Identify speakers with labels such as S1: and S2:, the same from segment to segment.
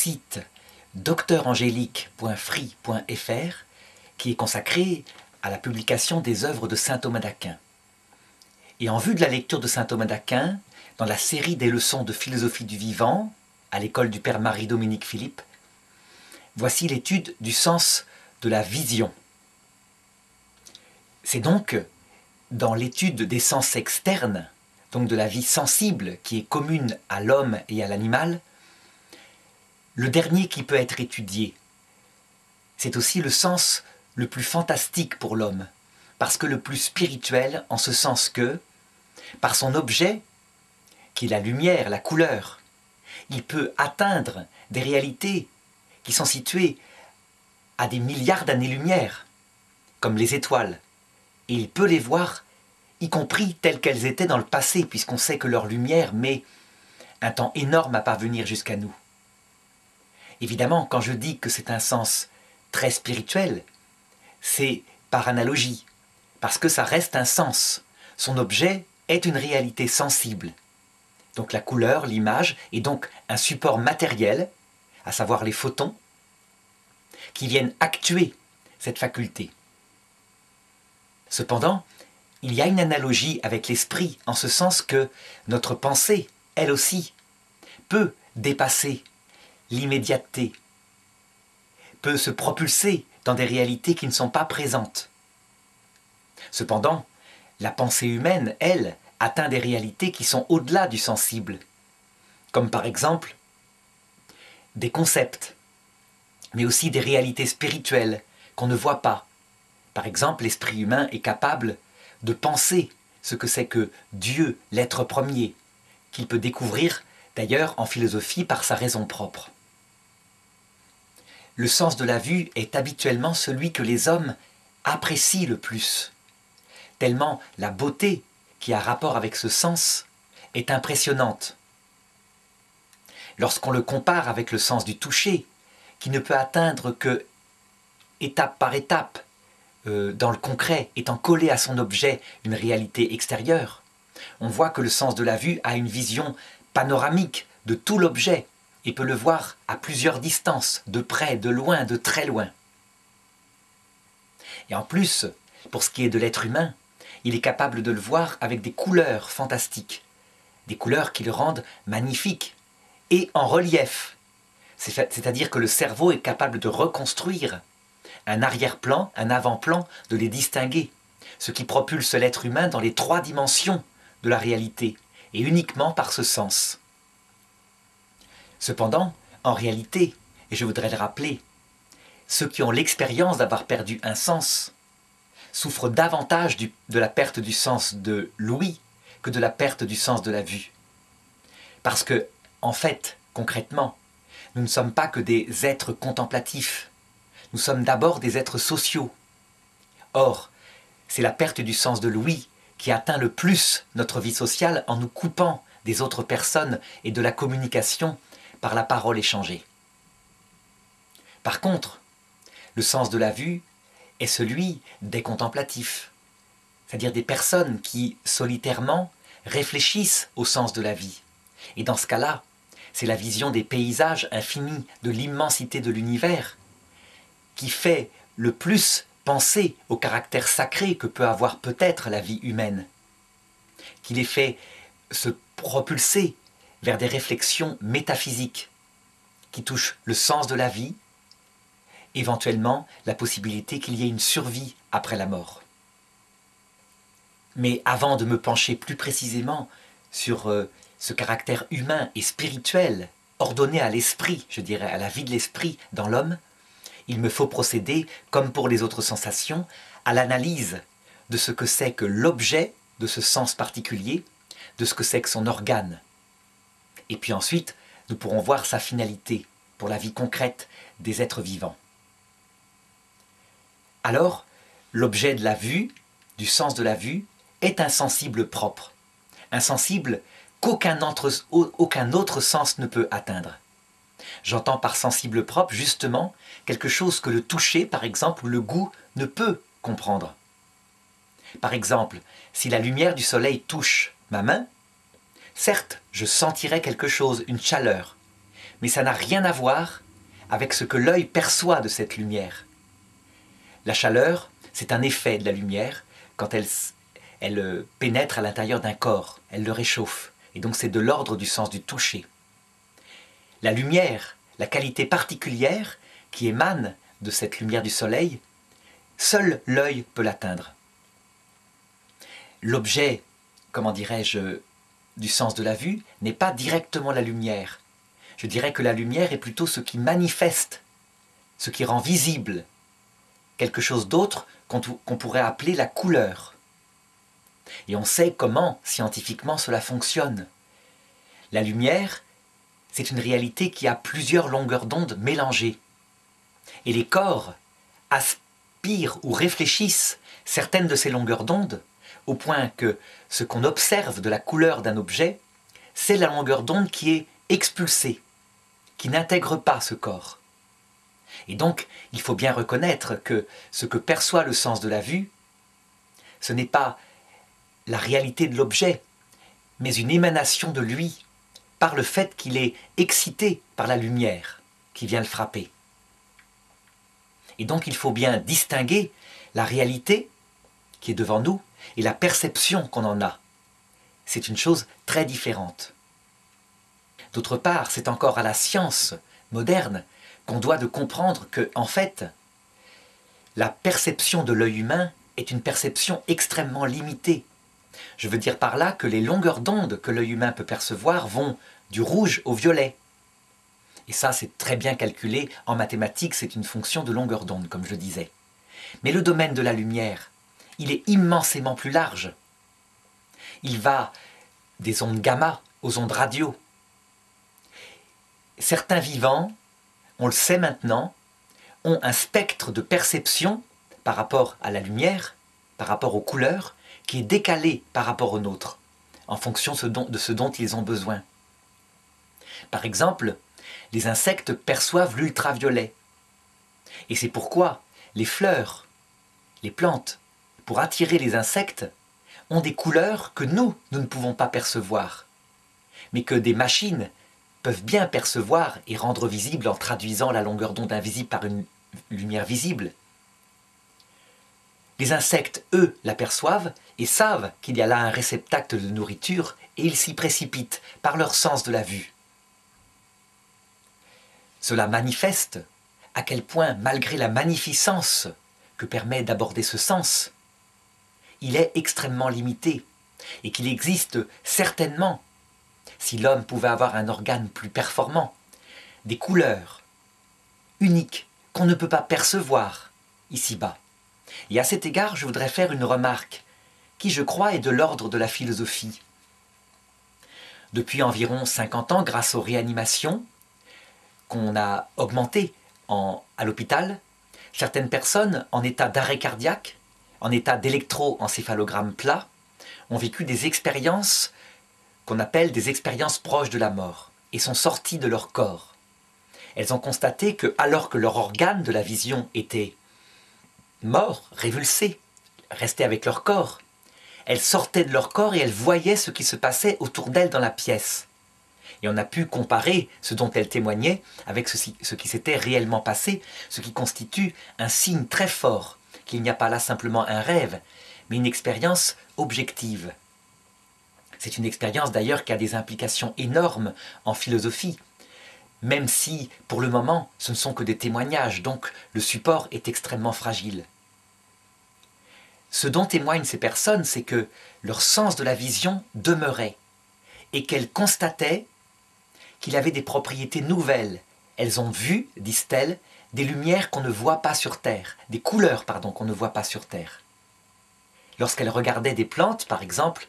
S1: site docteurangélique.free.fr qui est consacré à la publication des œuvres de saint Thomas d'Aquin. Et en vue de la lecture de saint Thomas d'Aquin, dans la série des leçons de philosophie du vivant, à l'école du Père Marie-Dominique Philippe, voici l'étude du sens de la vision. C'est donc dans l'étude des sens externes, donc de la vie sensible qui est commune à l'homme et à l'animal, le dernier qui peut être étudié. C'est aussi le sens le plus fantastique pour l'homme, parce que le plus spirituel en ce sens que, par son objet, qui est la lumière, la couleur, il peut atteindre des réalités qui sont situées à des milliards d'années-lumière, comme les étoiles, et il peut les voir, y compris telles qu'elles étaient dans le passé, puisqu'on sait que leur lumière met un temps énorme à parvenir jusqu'à nous. Évidemment, quand je dis que c'est un sens très spirituel, c'est par analogie, parce que ça reste un sens. Son objet est une réalité sensible. Donc la couleur, l'image, est donc un support matériel, à savoir les photons, qui viennent actuer cette faculté. Cependant, il y a une analogie avec l'esprit, en ce sens que notre pensée, elle aussi, peut dépasser l'immédiateté, peut se propulser dans des réalités qui ne sont pas présentes. Cependant, la pensée humaine, elle, atteint des réalités qui sont au-delà du sensible, comme par exemple des concepts, mais aussi des réalités spirituelles qu'on ne voit pas. Par exemple, l'esprit humain est capable de penser ce que c'est que Dieu, l'être premier, qu'il peut découvrir d'ailleurs en philosophie par sa raison propre. Le sens de la vue est habituellement celui que les hommes apprécient le plus, tellement la beauté qui a rapport avec ce sens est impressionnante. Lorsqu'on le compare avec le sens du toucher, qui ne peut atteindre que étape par étape, dans le concret, étant collé à son objet une réalité extérieure, on voit que le sens de la vue a une vision panoramique de tout l'objet et peut le voir à plusieurs distances, de près, de loin, de très loin. Et en plus, pour ce qui est de l'être humain, il est capable de le voir avec des couleurs fantastiques, des couleurs qui le rendent magnifique et en relief. C'est-à-dire que le cerveau est capable de reconstruire un arrière-plan, un avant-plan, de les distinguer, ce qui propulse l'être humain dans les 3 dimensions de la réalité, et uniquement par ce sens. Cependant, en réalité, et je voudrais le rappeler, ceux qui ont l'expérience d'avoir perdu un sens souffrent davantage de la perte du sens de l'ouïe que de la perte du sens de la vue. Parce que, en fait, concrètement, nous ne sommes pas que des êtres contemplatifs, nous sommes d'abord des êtres sociaux. Or, c'est la perte du sens de l'ouïe qui atteint le plus notre vie sociale en nous coupant des autres personnes et de la communication par la parole échangée. Par contre, le sens de la vue est celui des contemplatifs, c'est-à-dire des personnes qui, solitairement, réfléchissent au sens de la vie. Et dans ce cas-là, c'est la vision des paysages infinis, de l'immensité de l'univers, qui fait le plus penser au caractère sacré que peut avoir peut-être la vie humaine, qui les fait se propulser vers des réflexions métaphysiques, qui touchent le sens de la vie, éventuellement la possibilité qu'il y ait une survie après la mort. Mais avant de me pencher plus précisément sur ce caractère humain et spirituel, ordonné à l'esprit, je dirais, à la vie de l'esprit dans l'homme, il me faut procéder, comme pour les autres sensations, à l'analyse de ce que c'est que l'objet de ce sens particulier, de ce que c'est que son organe. Et puis ensuite, nous pourrons voir sa finalité pour la vie concrète des êtres vivants. Alors, l'objet de la vue, du sens de la vue, est un sensible propre, un sensible qu'aucun autre sens ne peut atteindre. J'entends par sensible propre, justement, quelque chose que le toucher, par exemple, ou le goût ne peut comprendre. Par exemple, si la lumière du soleil touche ma main, certes, je sentirai quelque chose, une chaleur, mais ça n'a rien à voir avec ce que l'œil perçoit de cette lumière. La chaleur, c'est un effet de la lumière quand elle pénètre à l'intérieur d'un corps, elle le réchauffe, et donc c'est de l'ordre du sens du toucher. La lumière, la qualité particulière qui émane de cette lumière du soleil, seul l'œil peut l'atteindre. L'objet, comment dirais-je, du sens de la vue n'est pas directement la lumière. Je dirais que la lumière est plutôt ce qui manifeste, ce qui rend visible quelque chose d'autre qu'on pourrait appeler la couleur. Et on sait comment, scientifiquement, cela fonctionne. La lumière, c'est une réalité qui a plusieurs longueurs d'onde mélangées. Et les corps aspirent ou réfléchissent certaines de ces longueurs d'onde, au point que ce qu'on observe de la couleur d'un objet, c'est la longueur d'onde qui est expulsée, qui n'intègre pas ce corps. Et donc, il faut bien reconnaître que ce que perçoit le sens de la vue, ce n'est pas la réalité de l'objet, mais une émanation de lui, par le fait qu'il est excité par la lumière qui vient le frapper. Et donc, il faut bien distinguer la réalité qui est devant nous et la perception qu'on en a. C'est une chose très différente. D'autre part, c'est encore à la science moderne qu'on doit de comprendre que, en fait, la perception de l'œil humain est une perception extrêmement limitée. Je veux dire par là que les longueurs d'onde que l'œil humain peut percevoir vont du rouge au violet. Et ça, c'est très bien calculé. En mathématiques, c'est une fonction de longueur d'onde, comme je disais. Mais le domaine de la lumière, il est immensément plus large. Il va des ondes gamma aux ondes radio. Certains vivants, on le sait maintenant, ont un spectre de perception par rapport à la lumière, par rapport aux couleurs, qui est décalé par rapport au nôtre, en fonction de ce dont ils ont besoin. Par exemple, les insectes perçoivent l'ultraviolet. Et c'est pourquoi les fleurs, les plantes, pour attirer les insectes, ont des couleurs que nous ne pouvons pas percevoir, mais que des machines peuvent bien percevoir et rendre visible en traduisant la longueur d'onde invisible par une lumière visible. Les insectes, eux, l'aperçoivent et savent qu'il y a là un réceptacle de nourriture et ils s'y précipitent par leur sens de la vue. Cela manifeste à quel point, malgré la magnificence que permet d'aborder ce sens, il est extrêmement limité et qu'il existe certainement, si l'homme pouvait avoir un organe plus performant, des couleurs uniques qu'on ne peut pas percevoir ici-bas. Et à cet égard, je voudrais faire une remarque qui, je crois, est de l'ordre de la philosophie. Depuis environ 50 ans, grâce aux réanimations qu'on a augmentées à l'hôpital, certaines personnes en état d'arrêt cardiaque, en état d'électroencéphalogramme plat, ont vécu des expériences qu'on appelle des expériences proches de la mort et sont sorties de leur corps. Elles ont constaté que, alors que leur organe de la vision était mort, révulsé, resté avec leur corps, elles sortaient de leur corps et elles voyaient ce qui se passait autour d'elles dans la pièce. Et on a pu comparer ce dont elles témoignaient avec ce qui s'était réellement passé, ce qui constitue un signe très fort qu'il n'y a pas là simplement un rêve, mais une expérience objective. C'est une expérience d'ailleurs qui a des implications énormes en philosophie, même si, pour le moment, ce ne sont que des témoignages, donc le support est extrêmement fragile. Ce dont témoignent ces personnes, c'est que leur sens de la vision demeurait, et qu'elles constataient qu'il avait des propriétés nouvelles. Elles ont vu, disent-elles, des lumières qu'on ne voit pas sur Terre, des couleurs, pardon, qu'on ne voit pas sur Terre. Lorsqu'elles regardaient des plantes, par exemple,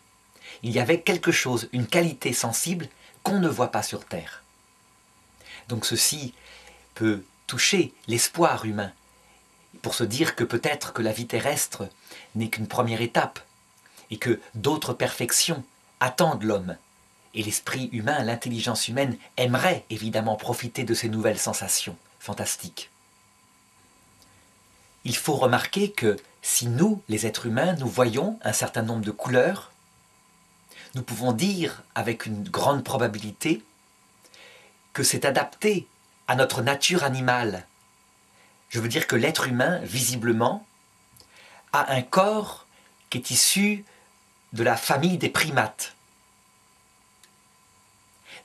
S1: il y avait quelque chose, une qualité sensible qu'on ne voit pas sur Terre. Donc ceci peut toucher l'espoir humain, pour se dire que peut-être que la vie terrestre n'est qu'une première étape, et que d'autres perfections attendent l'homme. Et l'esprit humain, l'intelligence humaine aimerait évidemment profiter de ces nouvelles sensations fantastiques. Il faut remarquer que si nous, les êtres humains, nous voyons un certain nombre de couleurs, nous pouvons dire avec une grande probabilité que c'est adapté à notre nature animale. Je veux dire que l'être humain, visiblement, a un corps qui est issu de la famille des primates.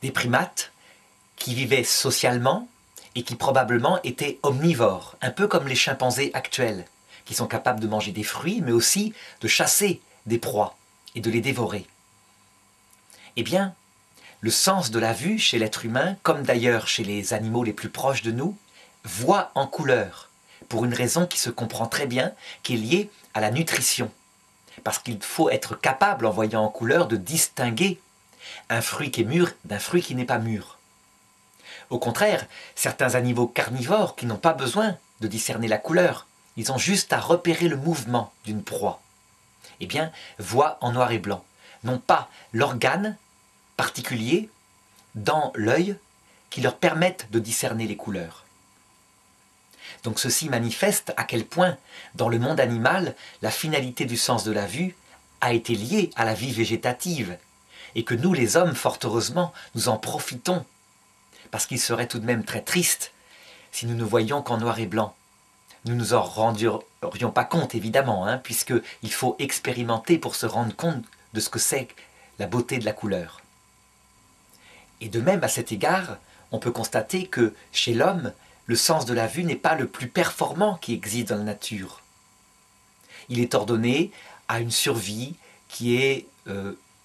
S1: Des primates qui vivaient socialement et qui probablement étaient omnivores, un peu comme les chimpanzés actuels, qui sont capables de manger des fruits, mais aussi de chasser des proies et de les dévorer. Eh bien, le sens de la vue chez l'être humain, comme d'ailleurs chez les animaux les plus proches de nous, voit en couleur, pour une raison qui se comprend très bien, qui est liée à la nutrition. Parce qu'il faut être capable, en voyant en couleur, de distinguer un fruit qui est mûr d'un fruit qui n'est pas mûr. Au contraire, certains animaux carnivores qui n'ont pas besoin de discerner la couleur, ils ont juste à repérer le mouvement d'une proie. Eh bien, voient en noir et blanc, non pas l'organe particulier dans l'œil qui leur permettent de discerner les couleurs. Donc ceci manifeste à quel point, dans le monde animal, la finalité du sens de la vue a été liée à la vie végétative, et que nous, les hommes, fort heureusement, nous en profitons, parce qu'il serait tout de même très triste si nous ne voyions qu'en noir et blanc. Nous ne nous en rendrions pas compte, évidemment, puisqu'il faut expérimenter pour se rendre compte de ce que c'est la beauté de la couleur. Et de même, à cet égard, on peut constater que, chez l'homme, le sens de la vue n'est pas le plus performant qui existe dans la nature. Il est ordonné à une survie qui est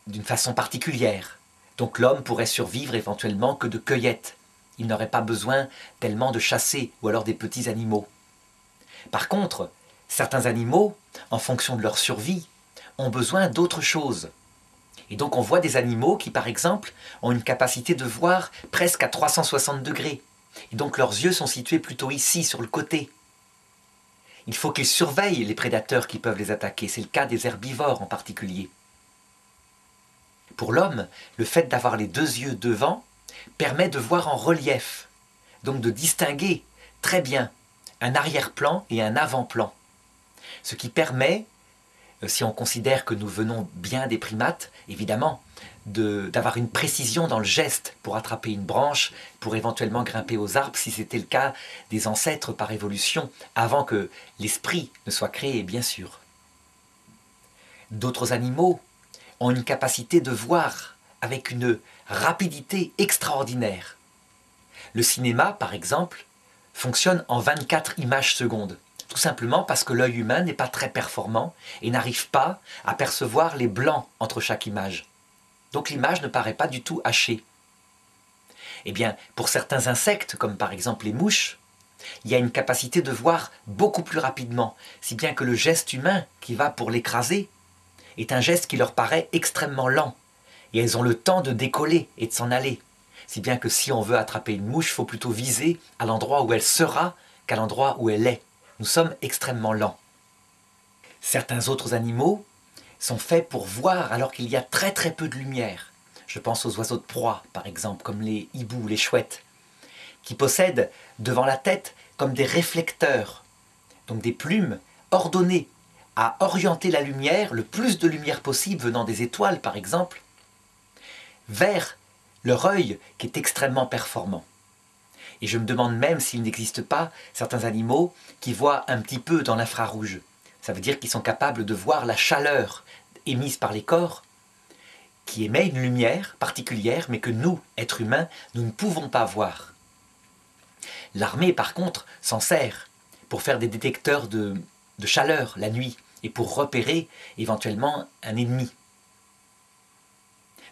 S1: d'une façon particulière. Donc l'homme pourrait survivre éventuellement que de cueillette. Il n'aurait pas besoin tellement de chasser, ou alors des petits animaux. Par contre, certains animaux, en fonction de leur survie, ont besoin d'autre chose. Et donc on voit des animaux qui, par exemple, ont une capacité de voir presque à 360 degrés. Et donc leurs yeux sont situés plutôt ici, sur le côté. Il faut qu'ils surveillent les prédateurs qui peuvent les attaquer. C'est le cas des herbivores en particulier. Pour l'homme, le fait d'avoir les deux yeux devant permet de voir en relief, donc de distinguer très bien un arrière-plan et un avant-plan. Ce qui permet, si on considère que nous venons bien des primates, évidemment, d'avoir une précision dans le geste pour attraper une branche, pour éventuellement grimper aux arbres, si c'était le cas des ancêtres par évolution, avant que l'esprit ne soit créé, bien sûr. D'autres animaux ont une capacité de voir avec une rapidité extraordinaire. Le cinéma, par exemple, fonctionne en 24 images secondes, tout simplement parce que l'œil humain n'est pas très performant et n'arrive pas à percevoir les blancs entre chaque image. Donc l'image ne paraît pas du tout hachée. Eh bien, pour certains insectes, comme par exemple les mouches, il y a une capacité de voir beaucoup plus rapidement, si bien que le geste humain qui va pour l'écraser est un geste qui leur paraît extrêmement lent, et elles ont le temps de décoller et de s'en aller. Si bien que si on veut attraper une mouche, il faut plutôt viser à l'endroit où elle sera qu'à l'endroit où elle est. Nous sommes extrêmement lents. Certains autres animaux sont faits pour voir alors qu'il y a très très peu de lumière. Je pense aux oiseaux de proie, par exemple, comme les hiboux, les chouettes, qui possèdent devant la tête comme des réflecteurs, donc des plumes ordonnées à orienter la lumière, le plus de lumière possible venant des étoiles par exemple, vers leur œil qui est extrêmement performant. Et je me demande même s'il n'existe pas certains animaux qui voient un petit peu dans l'infrarouge. Ça veut dire qu'ils sont capables de voir la chaleur émise par les corps, qui émet une lumière particulière, mais que nous, êtres humains, nous ne pouvons pas voir. L'armée, par contre, s'en sert pour faire des détecteurs de chaleur la nuit et pour repérer éventuellement un ennemi.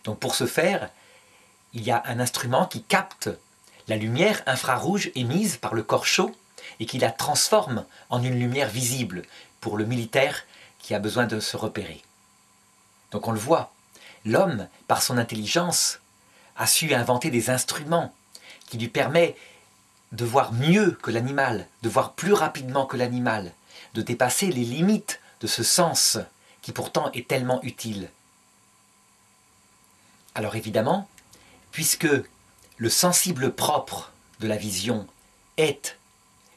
S1: Donc pour ce faire, il y a un instrument qui capte la lumière infrarouge émise par le corps chaud et qui la transforme en une lumière visible pour le militaire qui a besoin de se repérer. Donc on le voit, l'homme, par son intelligence, a su inventer des instruments qui lui permettent de voir mieux que l'animal, de voir plus rapidement que l'animal, de dépasser les limites de ce sens qui pourtant est tellement utile. Alors évidemment, puisque le sensible propre de la vision est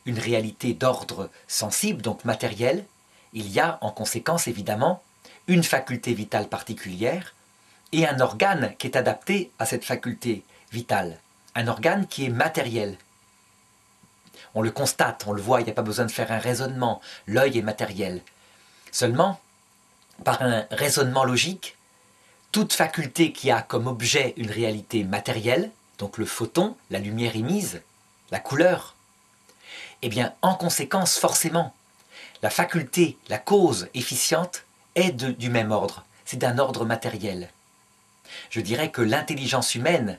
S1: une réalité d'ordre sensible, donc matériel, il y a en conséquence évidemment une faculté vitale particulière et un organe qui est adapté à cette faculté vitale. un organe qui est matériel. On le constate, on le voit, il n'y a pas besoin de faire un raisonnement. L'œil est matériel. Seulement, par un raisonnement logique, toute faculté qui a comme objet une réalité matérielle, donc le photon, la lumière émise, la couleur, eh bien, en conséquence, forcément, la faculté, la cause efficiente est du même ordre. C'est d'un ordre matériel. Je dirais que l'intelligence humaine,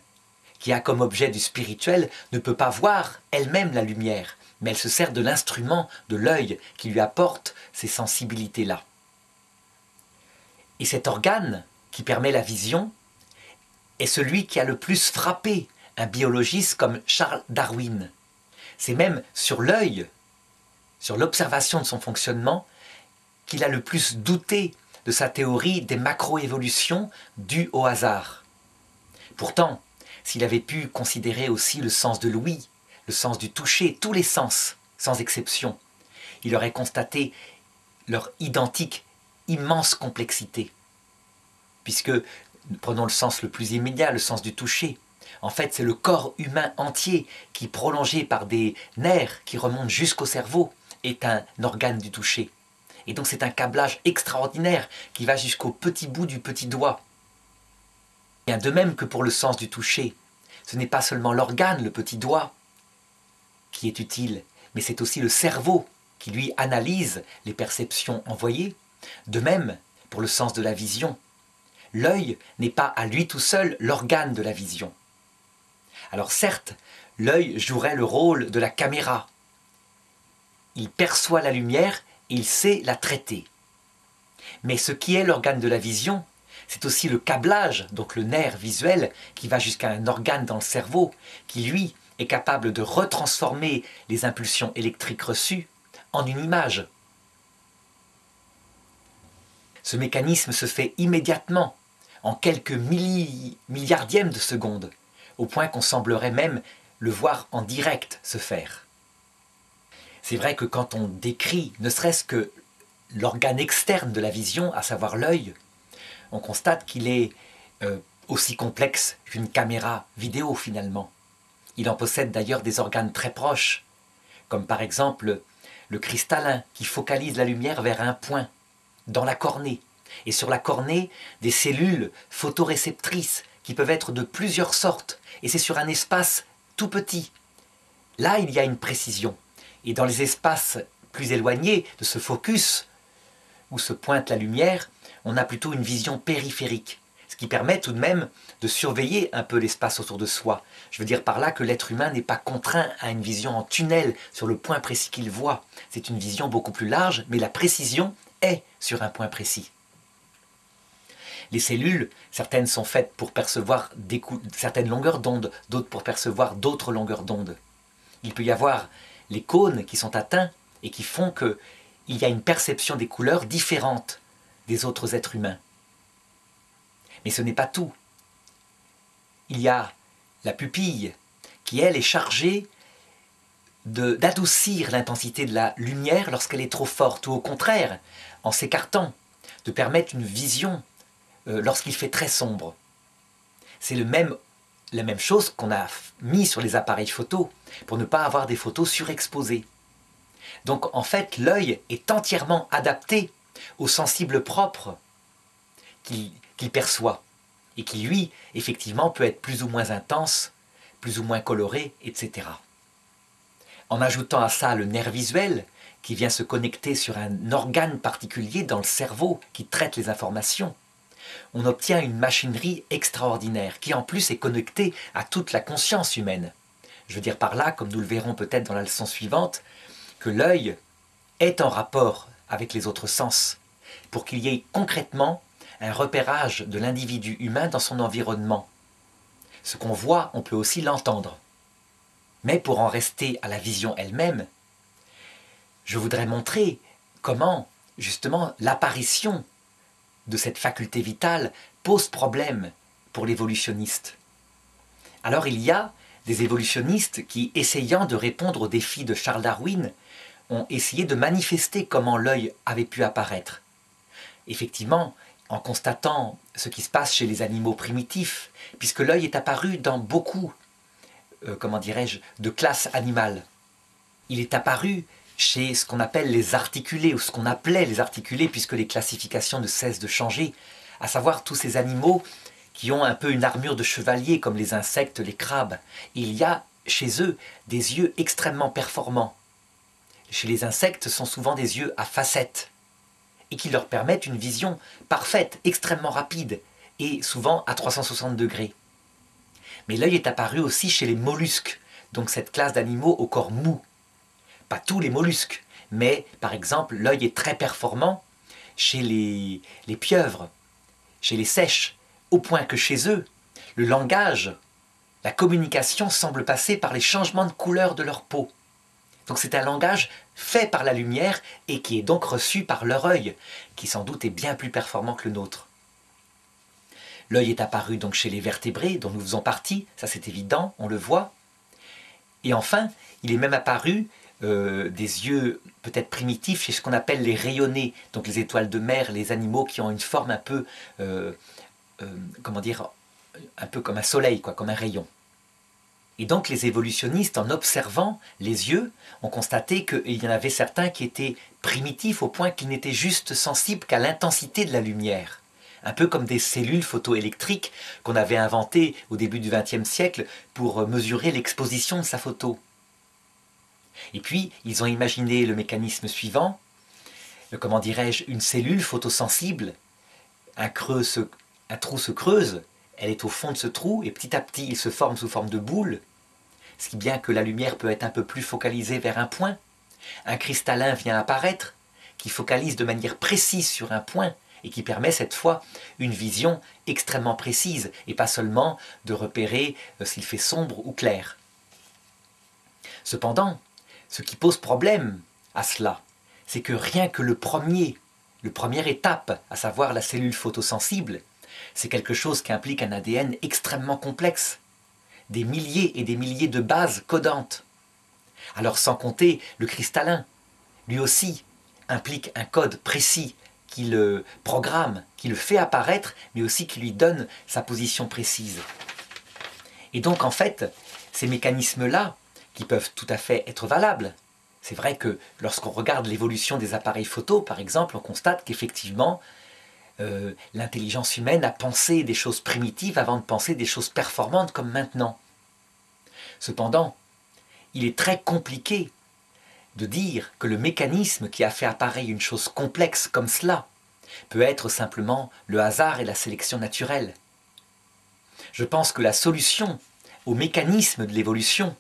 S1: qui a comme objet du spirituel, ne peut pas voir elle-même la lumière, mais elle se sert de l'instrument, de l'œil, qui lui apporte ces sensibilités-là. Et cet organe, qui permet la vision, est celui qui a le plus frappé un biologiste comme Charles Darwin. C'est même sur l'œil, sur l'observation de son fonctionnement, qu'il a le plus douté de sa théorie des macroévolutions dues au hasard. Pourtant, s'il avait pu considérer aussi le sens de l'ouïe, le sens du toucher, tous les sens, sans exception, il aurait constaté leur identique, immense complexité. Puisque, prenons le sens le plus immédiat, le sens du toucher, en fait c'est le corps humain entier qui, prolongé par des nerfs qui remontent jusqu'au cerveau, est un organe du toucher. Et donc c'est un câblage extraordinaire qui va jusqu'au petit bout du petit doigt. Bien, de même que pour le sens du toucher, ce n'est pas seulement l'organe, le petit doigt, qui est utile, mais c'est aussi le cerveau qui lui analyse les perceptions envoyées. De même, pour le sens de la vision, l'œil n'est pas à lui tout seul l'organe de la vision. Alors certes, l'œil jouerait le rôle de la caméra. Il perçoit la lumière et il sait la traiter. Mais ce qui est l'organe de la vision, c'est aussi le câblage, donc le nerf visuel, qui va jusqu'à un organe dans le cerveau, qui lui est capable de retransformer les impulsions électriques reçues en une image. Ce mécanisme se fait immédiatement, en quelques milliardièmes de seconde, au point qu'on semblerait même le voir en direct se faire. C'est vrai que quand on décrit, ne serait-ce que l'organe externe de la vision, à savoir l'œil, on constate qu'il est aussi complexe qu'une caméra vidéo finalement. Il en possède d'ailleurs des organes très proches, comme par exemple le cristallin qui focalise la lumière vers un point, dans la cornée. Et sur la cornée, des cellules photoréceptrices qui peuvent être de plusieurs sortes. Et c'est sur un espace tout petit. Là, il y a une précision. Et dans les espaces plus éloignés de ce focus, où se pointe la lumière, on a plutôt une vision périphérique. Ce qui permet tout de même de surveiller un peu l'espace autour de soi. Je veux dire par là que l'être humain n'est pas contraint à une vision en tunnel sur le point précis qu'il voit. C'est une vision beaucoup plus large, mais la précision est sur un point précis. Les cellules, certaines sont faites pour percevoir certaines longueurs d'onde, d'autres pour percevoir d'autres longueurs d'onde. Il peut y avoir les cônes qui sont atteints et qui font qu'il y a une perception des couleurs différente des autres êtres humains. Mais ce n'est pas tout. Il y a la pupille qui, elle, est chargée d'adoucir l'intensité de la lumière lorsqu'elle est trop forte, ou au contraire, en s'écartant, de permettre une vision lorsqu'il fait très sombre. C'est la même chose qu'on a mis sur les appareils photo pour ne pas avoir des photos surexposées. Donc en fait, l'œil est entièrement adapté au sensible propre qu'il perçoit et qui, lui, effectivement, peut être plus ou moins intense, plus ou moins coloré, etc. En ajoutant à ça le nerf visuel qui vient se connecter sur un organe particulier dans le cerveau qui traite les informations, on obtient une machinerie extraordinaire qui en plus est connectée à toute la conscience humaine. Je veux dire par là, comme nous le verrons peut-être dans la leçon suivante, que l'œil est en rapport avec les autres sens pour qu'il y ait concrètement un repérage de l'individu humain dans son environnement. Ce qu'on voit, on peut aussi l'entendre. Mais pour en rester à la vision elle-même, je voudrais montrer comment, justement, l'apparition de cette faculté vitale pose problème pour l'évolutionniste. Alors il y a des évolutionnistes qui, essayant de répondre aux défis de Charles Darwin, ont essayé de manifester comment l'œil avait pu apparaître. Effectivement, en constatant ce qui se passe chez les animaux primitifs, puisque l'œil est apparu dans beaucoup comment dirais-je, de classe animale. Il est apparu chez ce qu'on appelle les articulés, ou ce qu'on appelait les articulés, puisque les classifications ne cessent de changer, à savoir tous ces animaux qui ont un peu une armure de chevalier, comme les insectes, les crabes. Il y a chez eux des yeux extrêmement performants. Chez les insectes, ce sont souvent des yeux à facettes, et qui leur permettent une vision parfaite, extrêmement rapide, et souvent à 360 degrés. Mais l'œil est apparu aussi chez les mollusques, donc cette classe d'animaux au corps mou. Pas tous les mollusques, mais par exemple l'œil est très performant chez les pieuvres, chez les seiches, au point que chez eux, le langage, la communication semble passer par les changements de couleur de leur peau. Donc c'est un langage fait par la lumière et qui est donc reçu par leur œil, qui sans doute est bien plus performant que le nôtre. L'œil est apparu donc chez les vertébrés, dont nous faisons partie, ça c'est évident, on le voit. Et enfin, il est même apparu des yeux peut-être primitifs chez ce qu'on appelle les rayonnés, donc les étoiles de mer, les animaux qui ont une forme un peu, comment dire, un peu comme un soleil, quoi, comme un rayon. Et donc les évolutionnistes, en observant les yeux, ont constaté qu'il y en avait certains qui étaient primitifs au point qu'ils n'étaient juste sensibles qu'à l'intensité de la lumière. Un peu comme des cellules photoélectriques qu'on avait inventées au début du XXe siècle pour mesurer l'exposition de sa photo. Et puis, ils ont imaginé le mécanisme suivant, comment dirais-je, une cellule photosensible, un trou se creuse, elle est au fond de ce trou, et petit à petit, il se forme sous forme de boule, ce qui bien que la lumière peut être un peu plus focalisée vers un point. Un cristallin vient apparaître, qui focalise de manière précise sur un point, et qui permet cette fois une vision extrêmement précise, et pas seulement de repérer s'il fait sombre ou clair. Cependant, ce qui pose problème à cela, c'est que rien que le première étape, à savoir la cellule photosensible, c'est quelque chose qui implique un ADN extrêmement complexe, des milliers et des milliers de bases codantes. Alors sans compter le cristallin, lui aussi implique un code précis qui le programme, qui le fait apparaître, mais aussi qui lui donne sa position précise. Et donc en fait, ces mécanismes-là, qui peuvent tout à fait être valables, c'est vrai que lorsqu'on regarde l'évolution des appareils photo, par exemple, on constate qu'effectivement, l'intelligence humaine a pensé des choses primitives avant de penser des choses performantes comme maintenant. Cependant, il est très compliqué de dire que le mécanisme qui a fait apparaître une chose complexe comme cela peut être simplement le hasard et la sélection naturelle. Je pense que la solution au mécanisme de l'évolution,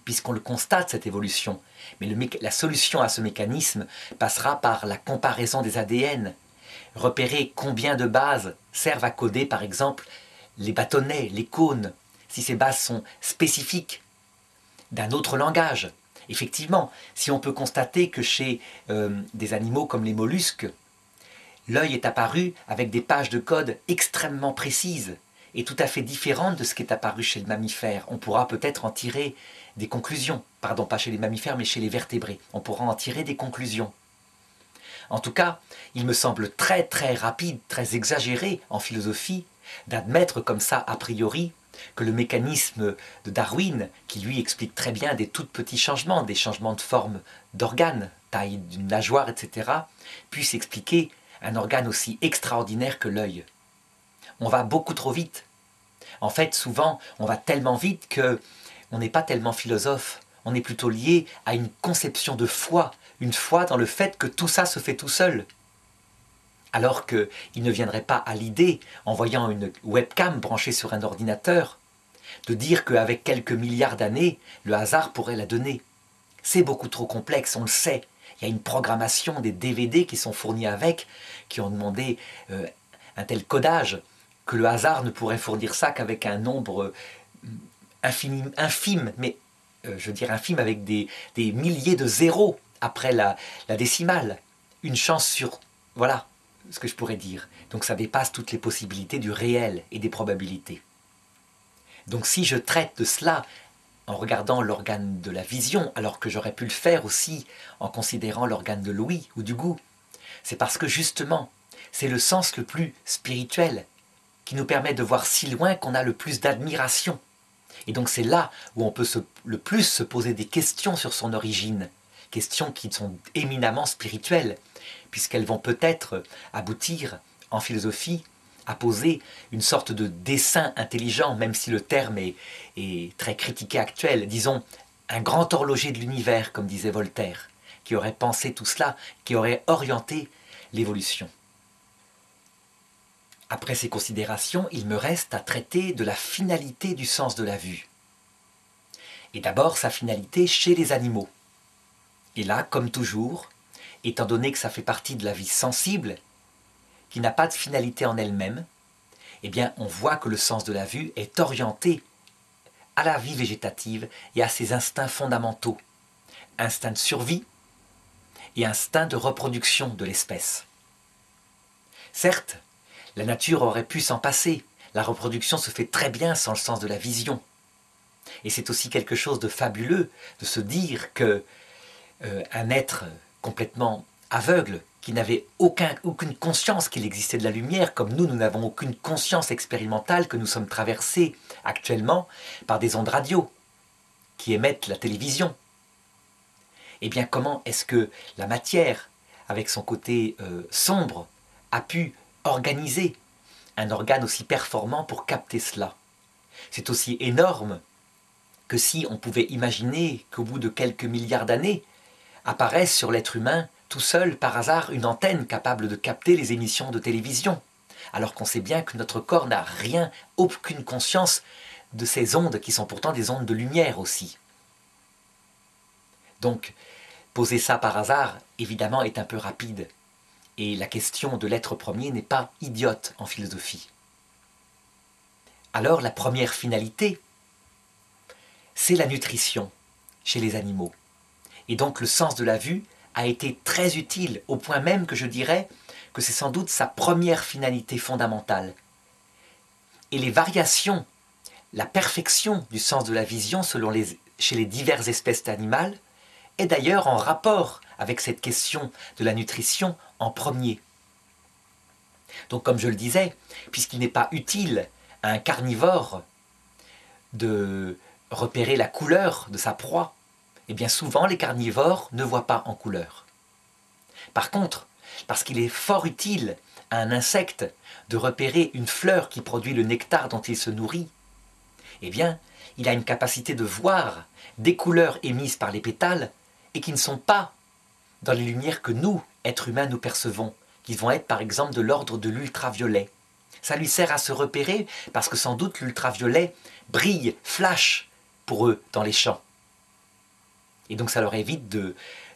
S1: puisqu'on le constate cette évolution, mais la solution à ce mécanisme passera par la comparaison des ADN, repérer combien de bases servent à coder par exemple les bâtonnets, les cônes, si ces bases sont spécifiques d'un autre langage. Effectivement, si on peut constater que chez des animaux comme les mollusques, l'œil est apparu avec des pages de code extrêmement précises et tout à fait différentes de ce qui est apparu chez le mammifère, on pourra peut-être en tirer des conclusions. Pardon, pas chez les mammifères, mais chez les vertébrés. On pourra en tirer des conclusions. En tout cas, il me semble très très rapide, très exagéré en philosophie, d'admettre comme ça a priori que le mécanisme de Darwin, qui lui explique très bien des tout petits changements, des changements de forme d'organes, taille d'une nageoire, etc., puisse expliquer un organe aussi extraordinaire que l'œil. On va beaucoup trop vite. En fait, souvent, on va tellement vite qu'on n'est pas tellement philosophe. On est plutôt lié à une conception de foi, une foi dans le fait que tout ça se fait tout seul. Alors qu'il ne viendrait pas à l'idée, en voyant une webcam branchée sur un ordinateur, de dire qu'avec quelques milliards d'années, le hasard pourrait la donner. C'est beaucoup trop complexe, on le sait. Il y a une programmation des DVD qui sont fournis avec, qui ont demandé un tel codage, que le hasard ne pourrait fournir ça qu'avec un nombre infime, mais je veux dire infime avec des milliers de zéros après la décimale. Une chance sur... Voilà ce que je pourrais dire. Donc ça dépasse toutes les possibilités du réel et des probabilités. Donc si je traite de cela en regardant l'organe de la vision, alors que j'aurais pu le faire aussi en considérant l'organe de l'ouïe ou du goût, c'est parce que justement, c'est le sens le plus spirituel qui nous permet de voir si loin qu'on a le plus d'admiration. Et donc c'est là où on peut le plus se poser des questions sur son origine, questions qui sont éminemment spirituelles, puisqu'elles vont peut-être aboutir en philosophie à poser une sorte de dessin intelligent, même si le terme est très critiqué actuel, disons un grand horloger de l'univers, comme disait Voltaire, qui aurait pensé tout cela, qui aurait orienté l'évolution. Après ces considérations, il me reste à traiter de la finalité du sens de la vue. Et d'abord sa finalité chez les animaux. Et là, comme toujours, étant donné que ça fait partie de la vie sensible, qui n'a pas de finalité en elle-même, eh bien on voit que le sens de la vue est orienté à la vie végétative et à ses instincts fondamentaux, instinct de survie et instinct de reproduction de l'espèce. Certes, la nature aurait pu s'en passer, la reproduction se fait très bien sans le sens de la vision. Et c'est aussi quelque chose de fabuleux de se dire que un être complètement aveugle, qui n'avait aucune conscience qu'il existait de la lumière, comme nous n'avons aucune conscience expérimentale que nous sommes traversés actuellement par des ondes radio qui émettent la télévision. Eh bien, comment est-ce que la matière, avec son côté sombre, a pu organiser un organe aussi performant pour capter cela? C'est aussi énorme que si on pouvait imaginer qu'au bout de quelques milliards d'années, apparaisse sur l'être humain tout seul par hasard une antenne capable de capter les émissions de télévision, alors qu'on sait bien que notre corps n'a rien, aucune conscience de ces ondes qui sont pourtant des ondes de lumière aussi. Donc, poser ça par hasard, évidemment, est un peu rapide. Et la question de l'être premier n'est pas idiote en philosophie. Alors, la première finalité, c'est la nutrition chez les animaux. Et donc le sens de la vue a été très utile, au point même que je dirais que c'est sans doute sa première finalité fondamentale. Et les variations, la perfection du sens de la vision chez les diverses espèces animales est d'ailleurs en rapport avec cette question de la nutrition en premier. Donc comme je le disais, puisqu'il n'est pas utile à un carnivore de repérer la couleur de sa proie, et bien souvent les carnivores ne voient pas en couleur. Par contre, parce qu'il est fort utile à un insecte de repérer une fleur qui produit le nectar dont il se nourrit, eh bien, il a une capacité de voir des couleurs émises par les pétales et qui ne sont pas dans les lumières que nous, êtres humains, nous percevons, qui vont être par exemple de l'ordre de l'ultraviolet. Ça lui sert à se repérer parce que sans doute l'ultraviolet brille, flash pour eux dans les champs. Et donc ça leur évite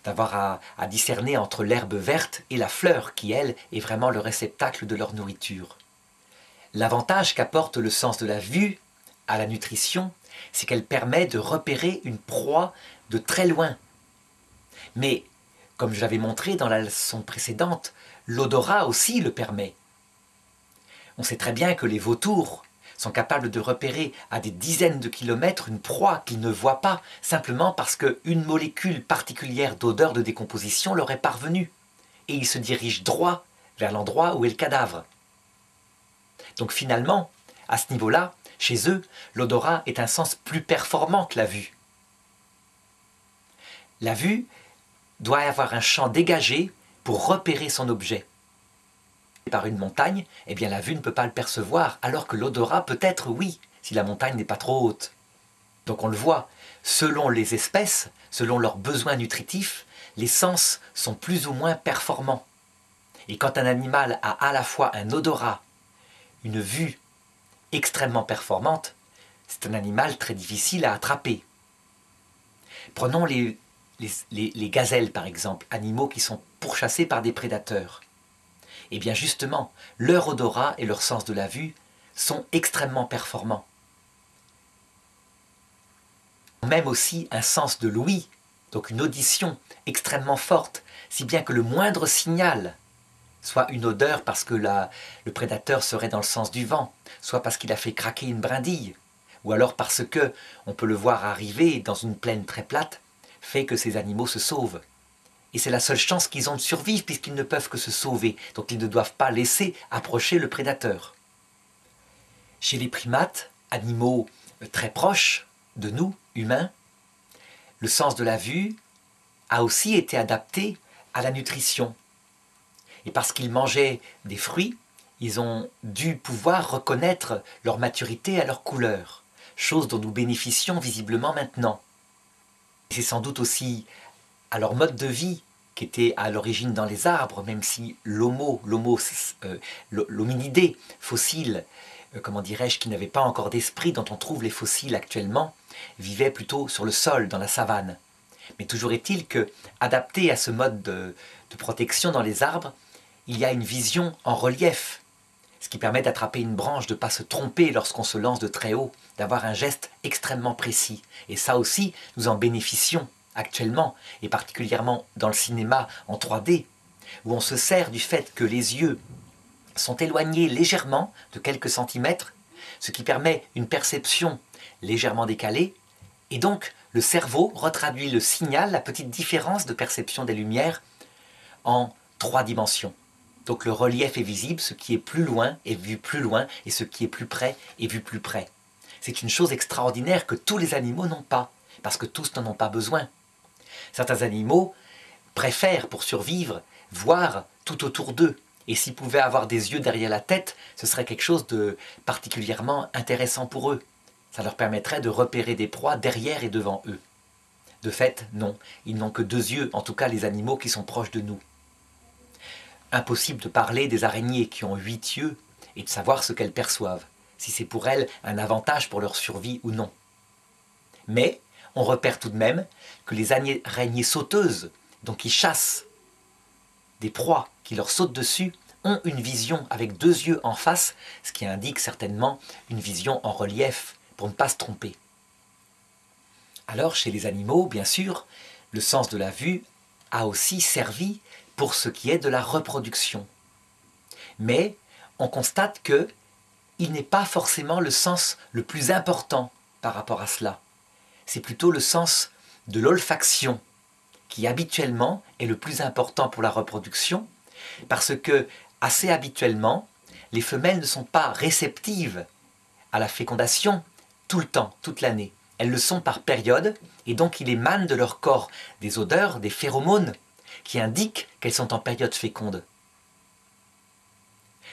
S1: d'avoir à discerner entre l'herbe verte et la fleur qui, elle, est vraiment le réceptacle de leur nourriture. L'avantage qu'apporte le sens de la vue à la nutrition, c'est qu'elle permet de repérer une proie de très loin. Mais, comme je l'avais montré dans la leçon précédente, l'odorat aussi le permet. On sait très bien que les vautours sont capables de repérer à des dizaines de kilomètres une proie qu'ils ne voient pas, simplement parce qu'une molécule particulière d'odeur de décomposition leur est parvenue. Et ils se dirigent droit vers l'endroit où est le cadavre. Donc finalement, à ce niveau-là, chez eux, l'odorat est un sens plus performant que la vue. La vue doit avoir un champ dégagé pour repérer son objet. Par une montagne, eh bien la vue ne peut pas le percevoir, alors que l'odorat peut-être oui, si la montagne n'est pas trop haute. Donc on le voit, selon les espèces, selon leurs besoins nutritifs, les sens sont plus ou moins performants. Et quand un animal a à la fois un odorat, une vue extrêmement performante, c'est un animal très difficile à attraper. Prenons les gazelles par exemple, animaux qui sont pourchassés par des prédateurs. Et bien justement, leur odorat et leur sens de la vue sont extrêmement performants. Même aussi un sens de l'ouïe, donc une audition extrêmement forte, si bien que le moindre signal, soit une odeur parce que le prédateur serait dans le sens du vent, soit parce qu'il a fait craquer une brindille, ou alors parce que, on peut le voir arriver dans une plaine très plate, fait que ces animaux se sauvent. Et c'est la seule chance qu'ils ont de survivre puisqu'ils ne peuvent que se sauver. Donc ils ne doivent pas laisser approcher le prédateur. Chez les primates, animaux très proche de nous, humains, le sens de la vue a aussi été adapté à la nutrition. Et parce qu'ils mangeaient des fruits, ils ont dû pouvoir reconnaître leur maturité à leur couleur, chose dont nous bénéficions visiblement maintenant. C'est sans doute aussi à leur mode de vie qui était à l'origine dans les arbres, même si l'hominidé fossile, comment dirais-je, qui n'avait pas encore d'esprit, dont on trouve les fossiles actuellement, vivait plutôt sur le sol, dans la savane. Mais toujours est-il que, adapté à ce mode de protection dans les arbres, il y a une vision en relief, ce qui permet d'attraper une branche, de ne pas se tromper lorsqu'on se lance de très haut, d'avoir un geste extrêmement précis. Et ça aussi, nous en bénéficions actuellement, et particulièrement dans le cinéma en 3D, où on se sert du fait que les yeux sont éloignés légèrement de quelques centimètres, ce qui permet une perception légèrement décalée, et donc le cerveau retraduit le signal, la petite différence de perception des lumières, en 3 dimensions. Donc le relief est visible, ce qui est plus loin est vu plus loin, et ce qui est plus près est vu plus près. C'est une chose extraordinaire que tous les animaux n'ont pas, parce que tous n'en ont pas besoin. Certains animaux préfèrent, pour survivre, voir tout autour d'eux. Et s'ils pouvaient avoir des yeux derrière la tête, ce serait quelque chose de particulièrement intéressant pour eux. Ça leur permettrait de repérer des proies derrière et devant eux. De fait, non, ils n'ont que 2 yeux, en tout cas les animaux qui sont proches de nous. Impossible de parler des araignées qui ont 8 yeux et de savoir ce qu'elles perçoivent, si c'est pour elles un avantage pour leur survie ou non. Mais on repère tout de même que les araignées sauteuses, donc qui chassent des proies qui leur sautent dessus, ont une vision avec 2 yeux en face, ce qui indique certainement une vision en relief, pour ne pas se tromper. Alors chez les animaux, bien sûr, le sens de la vue a aussi servi pour ce qui est de la reproduction. Mais on constate que il n'est pas forcément le sens le plus important par rapport à cela. C'est plutôt le sens de l'olfaction qui habituellement est le plus important pour la reproduction, parce que, assez habituellement, les femelles ne sont pas réceptives à la fécondation tout le temps, toute l'année. Elles le sont par période, et donc il émane de leur corps des odeurs, des phéromones, qui indiquent qu'elles sont en période féconde.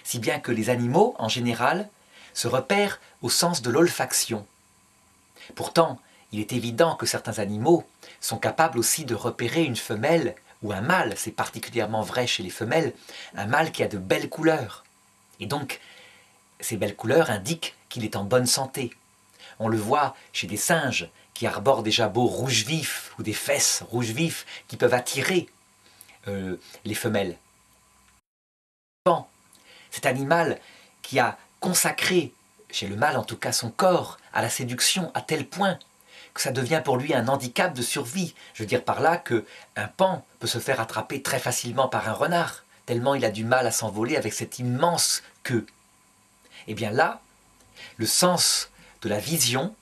S1: Si bien que les animaux, en général, se repèrent au sens de l'olfaction. Pourtant, il est évident que certains animaux sont capables aussi de repérer une femelle ou un mâle, c'est particulièrement vrai chez les femelles, un mâle qui a de belles couleurs. Et donc, ces belles couleurs indiquent qu'il est en bonne santé. On le voit chez des singes qui arborent des jabots rouges vifs ou des fesses rouges vifs qui peuvent attirer les femelles. Cet animal qui a consacré, chez le mâle en tout cas, son corps à la séduction à tel point que ça devient pour lui un handicap de survie. Je veux dire par là qu'un paon peut se faire attraper très facilement par un renard, tellement il a du mal à s'envoler avec cette immense queue. Et bien là, le sens de la vision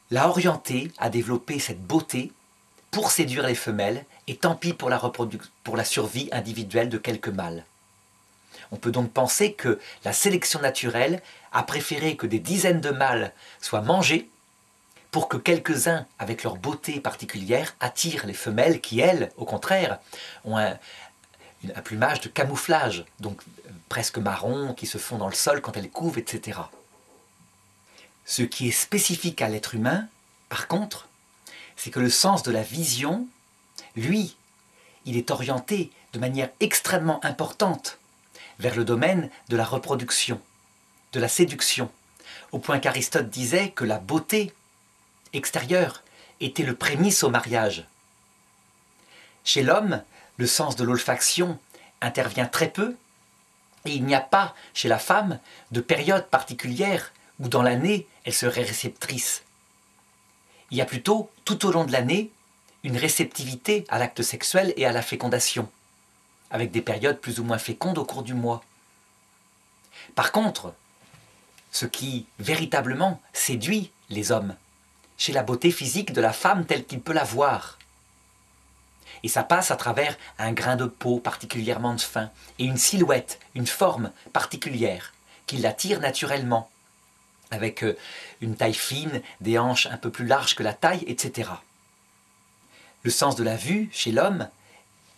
S1: l'a orienté à développer cette beauté pour séduire les femelles, et tant pis pour la survie individuelle de quelques mâles. On peut donc penser que la sélection naturelle a préféré que des dizaines de mâles soient mangés pour que quelques-uns, avec leur beauté particulière, attirent les femelles qui, elles, au contraire, ont un plumage de camouflage, donc presque marron, qui se fond dans le sol quand elles couvent, etc. Ce qui est spécifique à l'être humain, par contre, c'est que le sens de la vision, lui, il est orienté de manière extrêmement importante vers le domaine de la reproduction, de la séduction, au point qu'Aristote disait que la beauté extérieure était le prémisse au mariage. Chez l'homme, le sens de l'olfaction intervient très peu, et il n'y a pas, chez la femme, de période particulière où dans l'année, elle serait réceptrice. Il y a plutôt, tout au long de l'année, une réceptivité à l'acte sexuel et à la fécondation, avec des périodes plus ou moins fécondes au cours du mois. Par contre, ce qui véritablement séduit les hommes, chez la beauté physique de la femme telle qu'il peut la voir. Et ça passe à travers un grain de peau particulièrement fin et une silhouette, une forme particulière qui l'attire naturellement. avec une taille fine, des hanches un peu plus larges que la taille, etc. Le sens de la vue, chez l'homme,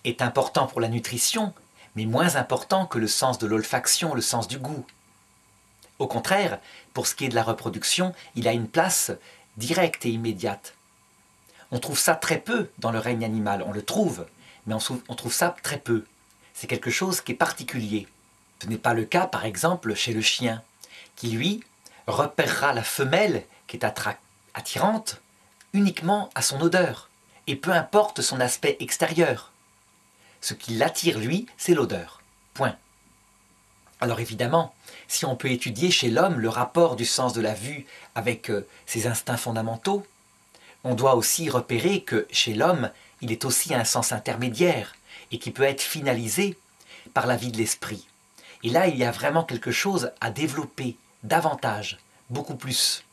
S1: est important pour la nutrition, mais moins important que le sens de l'olfaction, le sens du goût. Au contraire, pour ce qui est de la reproduction, il a une place directe et immédiate. On trouve ça très peu dans le règne animal, on le trouve, mais on trouve ça très peu. C'est quelque chose qui est particulier. Ce n'est pas le cas, par exemple, chez le chien, qui lui repérera la femelle qui est attirante uniquement à son odeur, et peu importe son aspect extérieur. Ce qui l'attire, lui, c'est l'odeur. Point. Alors évidemment, si on peut étudier chez l'homme le rapport du sens de la vue avec ses instincts fondamentaux, on doit aussi repérer que chez l'homme, il est aussi un sens intermédiaire et qui peut être finalisé par la vie de l'esprit. Et là, il y a vraiment quelque chose à développer davantage, beaucoup plus.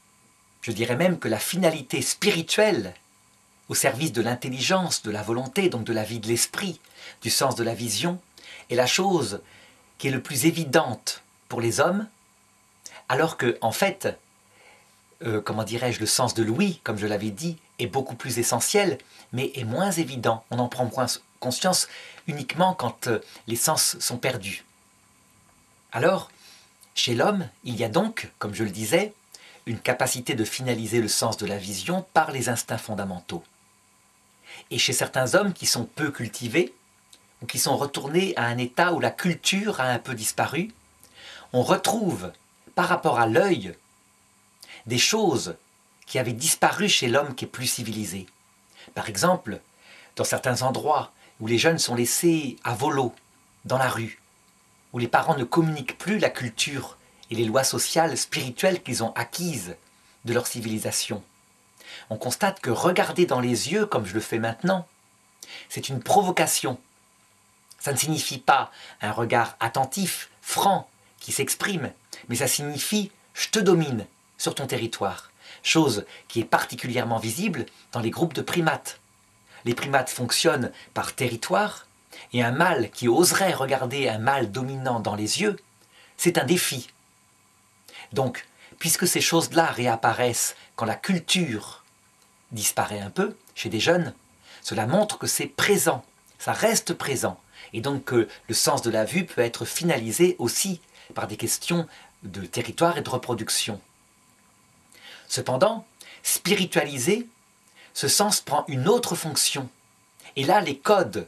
S1: Je dirais même que la finalité spirituelle au service de l'intelligence, de la volonté, donc de la vie de l'esprit, du sens de la vision, est la chose qui est le plus évidente pour les hommes, alors que, en fait, comment dirais-je, le sens de l'ouïe, comme je l'avais dit, est beaucoup plus essentiel, mais est moins évident. On en prend moins conscience uniquement quand les sens sont perdus. Alors, chez l'homme, il y a donc, comme je le disais, une capacité de finaliser le sens de la vision par les instincts fondamentaux. Et chez certains hommes qui sont peu cultivés, ou qui sont retournés à un état où la culture a un peu disparu, on retrouve, par rapport à l'œil, des choses qui avaient disparu chez l'homme qui est plus civilisé. Par exemple, dans certains endroits où les jeunes sont laissés à volo, dans la rue, où les parents ne communiquent plus la culture et les lois sociales, spirituelles qu'ils ont acquises de leur civilisation. On constate que regarder dans les yeux, comme je le fais maintenant, c'est une provocation. Ça ne signifie pas un regard attentif, franc, qui s'exprime, mais ça signifie « je te domine » sur ton territoire, chose qui est particulièrement visible dans les groupes de primates. Les primates fonctionnent par territoire, et un mâle qui oserait regarder un mâle dominant dans les yeux, c'est un défi. Donc, puisque ces choses-là réapparaissent quand la culture disparaît un peu chez des jeunes, cela montre que c'est présent, ça reste présent, et donc que le sens de la vue peut être finalisé aussi par des questions de territoire et de reproduction. Cependant, spiritualisé, ce sens prend une autre fonction, et là les codes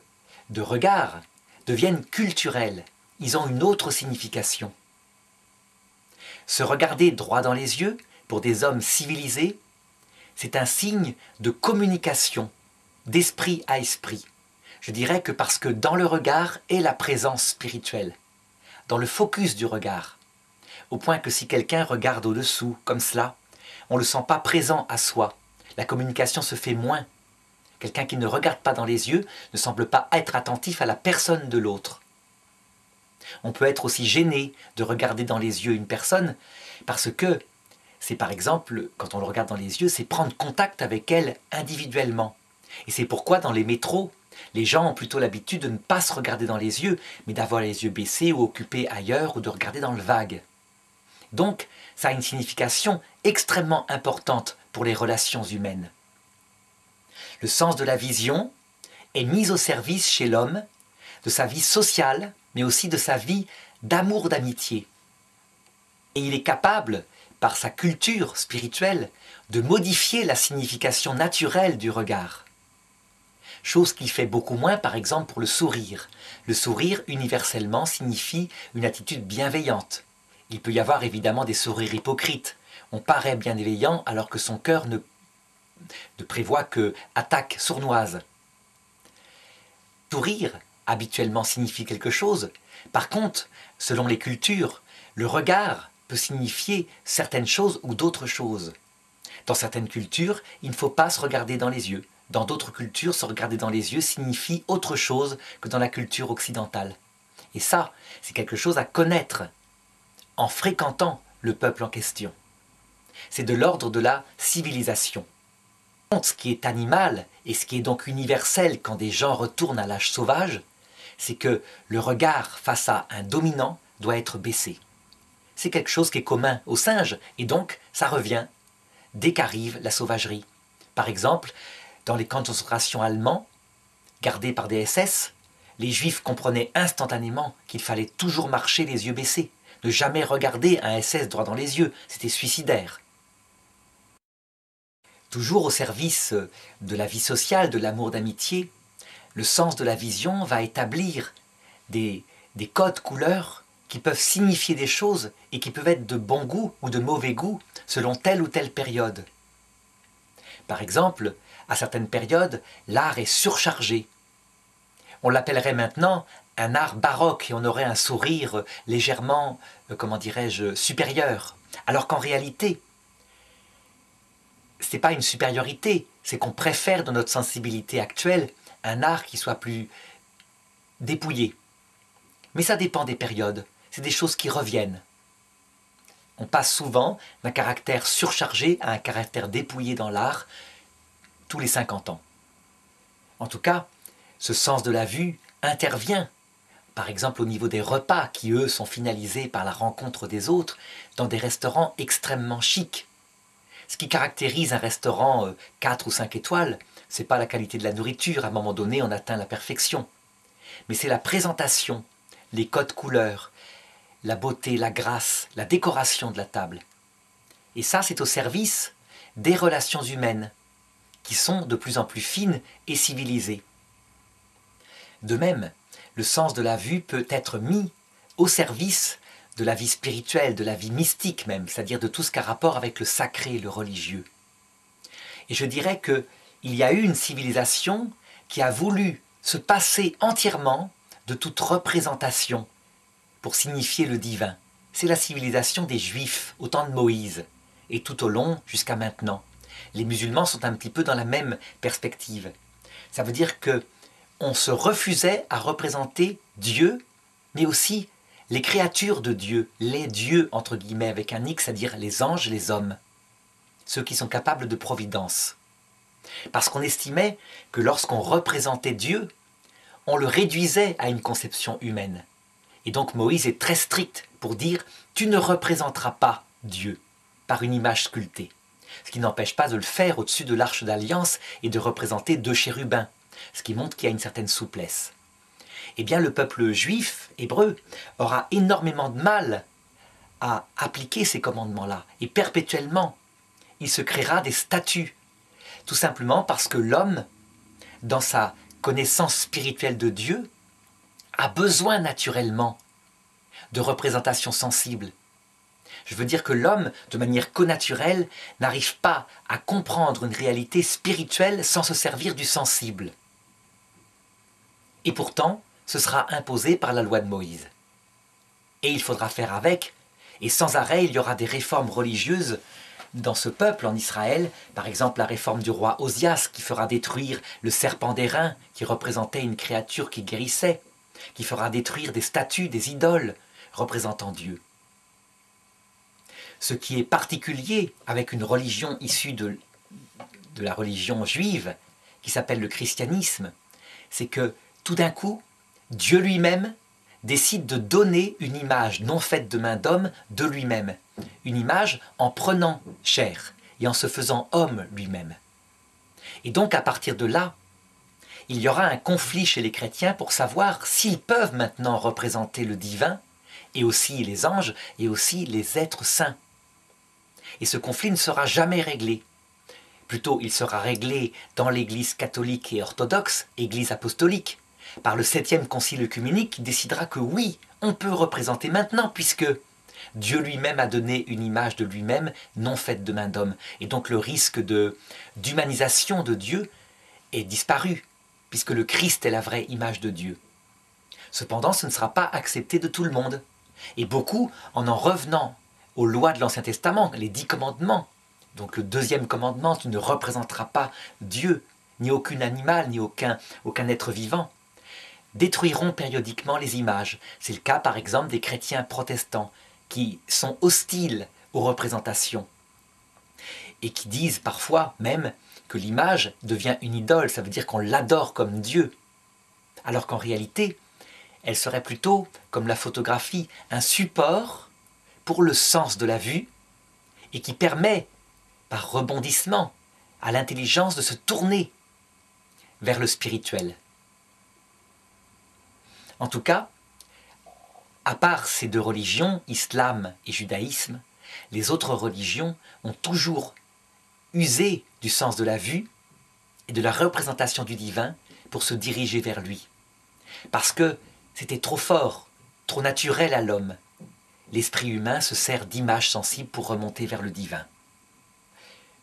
S1: de regard deviennent culturels, ils ont une autre signification. Se regarder droit dans les yeux, pour des hommes civilisés, c'est un signe de communication, d'esprit à esprit. Je dirais que parce que dans le regard est la présence spirituelle, dans le focus du regard, au point que si quelqu'un regarde au-dessous, comme cela, on ne le sent pas présent à soi, la communication se fait moins. Quelqu'un qui ne regarde pas dans les yeux ne semble pas être attentif à la personne de l'autre. On peut être aussi gêné de regarder dans les yeux une personne parce que c'est par exemple, quand on le regarde dans les yeux, c'est prendre contact avec elle individuellement. Et c'est pourquoi dans les métros, les gens ont plutôt l'habitude de ne pas se regarder dans les yeux, mais d'avoir les yeux baissés ou occupés ailleurs ou de regarder dans le vague. Donc, ça a une signification extrêmement importante pour les relations humaines. Le sens de la vision est mis au service chez l'homme de sa vie sociale, mais aussi de sa vie d'amour, d'amitié. Et il est capable, par sa culture spirituelle, de modifier la signification naturelle du regard. Chose qu'il fait beaucoup moins, par exemple, pour le sourire. Le sourire, universellement, signifie une attitude bienveillante. Il peut y avoir évidemment des sourires hypocrites. On paraît bienveillant alors que son cœur ne prévoit que attaque sournoise. Sourire, habituellement, signifie quelque chose. Par contre, selon les cultures, le regard peut signifier certaines choses ou d'autres choses. Dans certaines cultures, il ne faut pas se regarder dans les yeux. Dans d'autres cultures, se regarder dans les yeux signifie autre chose que dans la culture occidentale. Et ça, c'est quelque chose à connaître en fréquentant le peuple en question. C'est de l'ordre de la civilisation. Ce qui est animal et ce qui est donc universel quand des gens retournent à l'âge sauvage, c'est que le regard face à un dominant doit être baissé. c'est quelque chose qui est commun aux singes, et donc ça revient dès qu'arrive la sauvagerie. Par exemple, dans les camps de concentration allemands, gardés par des SS, les Juifs comprenaient instantanément qu'il fallait toujours marcher les yeux baissés, ne jamais regarder un SS droit dans les yeux, c'était suicidaire. Toujours au service de la vie sociale, de l'amour d'amitié, le sens de la vision va établir des codes couleurs qui peuvent signifier des choses et qui peuvent être de bon goût ou de mauvais goût selon telle ou telle période. Par exemple, à certaines périodes, l'art est surchargé. On l'appellerait maintenant un art baroque et on aurait un sourire légèrement, comment dirais-je, supérieur. Alors qu'en réalité, ce n'est pas une supériorité, c'est qu'on préfère dans notre sensibilité actuelle un art qui soit plus dépouillé. Mais ça dépend des périodes, c'est des choses qui reviennent. On passe souvent d'un caractère surchargé à un caractère dépouillé dans l'art tous les 50 ans. En tout cas, ce sens de la vue intervient, par exemple au niveau des repas qui, eux, sont finalisés par la rencontre des autres dans des restaurants extrêmement chics. Ce qui caractérise un restaurant 4 ou 5 étoiles, ce n'est pas la qualité de la nourriture, à un moment donné on atteint la perfection, mais c'est la présentation, les codes couleurs, la beauté, la grâce, la décoration de la table. Et ça, c'est au service des relations humaines, qui sont de plus en plus fines et civilisées. De même, le sens de la vue peut être mis au service de la vie spirituelle, de la vie mystique même, c'est-à-dire de tout ce qui a rapport avec le sacré, le religieux. Et je dirais qu'il y a eu une civilisation qui a voulu se passer entièrement de toute représentation pour signifier le divin. C'est la civilisation des Juifs au temps de Moïse, et tout au long jusqu'à maintenant. Les musulmans sont un petit peu dans la même perspective. Ça veut dire qu'on se refusait à représenter Dieu, mais aussi les créatures de Dieu, les dieux entre guillemets avec un X, c'est-à-dire les anges et les hommes, ceux qui sont capables de providence. Parce qu'on estimait que lorsqu'on représentait Dieu, on le réduisait à une conception humaine. Et donc Moïse est très strict pour dire « tu ne représenteras pas Dieu par une image sculptée ». Ce qui n'empêche pas de le faire au-dessus de l'arche d'alliance et de représenter 2 chérubins, ce qui montre qu'il y a une certaine souplesse. Eh bien le peuple juif, hébreu, aura énormément de mal à appliquer ces commandements-là. Et perpétuellement, il se créera des statues. Tout simplement parce que l'homme, dans sa connaissance spirituelle de Dieu, a besoin naturellement de représentations sensibles. Je veux dire que l'homme, de manière connaturelle, n'arrive pas à comprendre une réalité spirituelle sans se servir du sensible. Et pourtant, ce sera imposé par la loi de Moïse. Et il faudra faire avec, et sans arrêt, il y aura des réformes religieuses dans ce peuple, en Israël, par exemple la réforme du roi Osias qui fera détruire le serpent d'airain qui représentait une créature qui guérissait, qui fera détruire des statues, des idoles représentant Dieu. Ce qui est particulier avec une religion issue de la religion juive, qui s'appelle le christianisme, c'est que tout d'un coup, Dieu lui-même décide de donner une image non faite de main d'homme de lui-même. Une image en prenant chair et en se faisant homme lui-même. Et donc à partir de là, il y aura un conflit chez les chrétiens pour savoir s'ils peuvent maintenant représenter le divin, et aussi les anges, et aussi les êtres saints. Et ce conflit ne sera jamais réglé. Plutôt, il sera réglé dans l'Église catholique et orthodoxe, Église apostolique, par le 7e concile œcuménique qui décidera que oui, on peut représenter maintenant, puisque Dieu lui-même a donné une image de lui-même non faite de main d'homme. Et donc le risque d'humanisation de Dieu est disparu, puisque le Christ est la vraie image de Dieu. Cependant, ce ne sera pas accepté de tout le monde. Et beaucoup, en revenant aux lois de l'Ancien Testament, les 10 commandements, donc le 2e commandement, tu ne représenteras pas Dieu, ni aucun animal, ni aucun être vivant, détruiront périodiquement les images. C'est le cas par exemple des chrétiens protestants qui sont hostiles aux représentations et qui disent parfois même que l'image devient une idole, ça veut dire qu'on l'adore comme Dieu, alors qu'en réalité, elle serait plutôt, comme la photographie, un support pour le sens de la vue et qui permet, par rebondissement, à l'intelligence de se tourner vers le spirituel. En tout cas, à part ces deux religions, islam et judaïsme, les autres religions ont toujours usé du sens de la vue et de la représentation du divin pour se diriger vers lui. Parce que c'était trop fort, trop naturel à l'homme. L'esprit humain se sert d'images sensibles pour remonter vers le divin.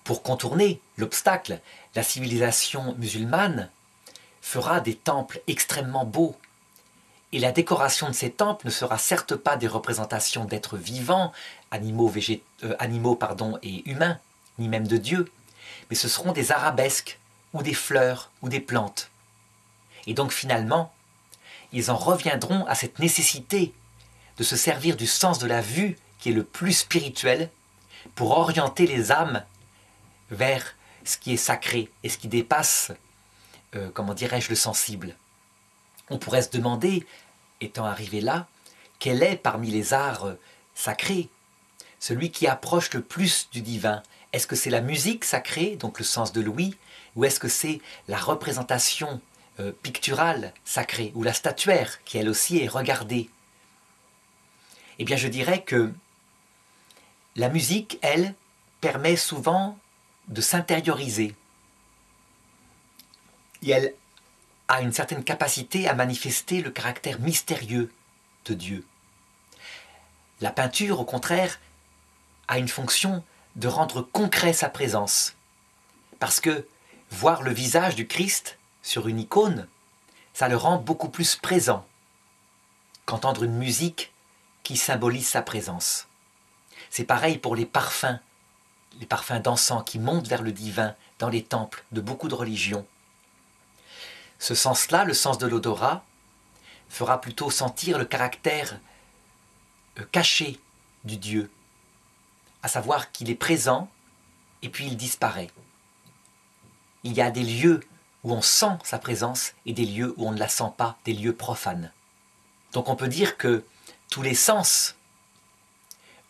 S1: Pour contourner l'obstacle, la civilisation musulmane fera des temples extrêmement beaux. Et la décoration de ces temples ne sera certes pas des représentations d'êtres vivants, animaux et humains, ni même de Dieu, mais ce seront des arabesques, ou des fleurs, ou des plantes. Et donc finalement, ils en reviendront à cette nécessité de se servir du sens de la vue, qui est le plus spirituel, pour orienter les âmes vers ce qui est sacré et ce qui dépasse, comment dirais-je, le sensible. On pourrait se demander, étant arrivé là, quel est parmi les arts sacrés celui qui approche le plus du divin? Est-ce que c'est la musique sacrée, donc le sens de l'ouïe, ou est-ce que c'est la représentation picturale sacrée, ou la statuaire, qui elle aussi est regardée? Eh bien je dirais que la musique, elle, permet souvent de s'intérioriser. Et elle a une certaine capacité à manifester le caractère mystérieux de Dieu. La peinture, au contraire, a une fonction de rendre concret sa présence. Parce que voir le visage du Christ sur une icône, ça le rend beaucoup plus présent qu'entendre une musique qui symbolise sa présence. C'est pareil pour les parfums d'encens qui montent vers le divin dans les temples de beaucoup de religions. Ce sens-là, le sens de l'odorat, fera plutôt sentir le caractère caché du Dieu, à savoir qu'il est présent et puis il disparaît. Il y a des lieux où on sent sa présence et des lieux où on ne la sent pas, des lieux profanes. Donc on peut dire que tous les sens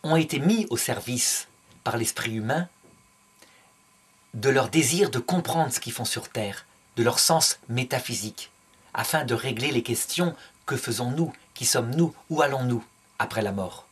S1: ont été mis au service par l'esprit humain de leur désir de comprendre ce qu'ils font sur Terre, de leur sens métaphysique, afin de régler les questions: que faisons-nous? Qui sommes-nous? Où allons-nous après la mort?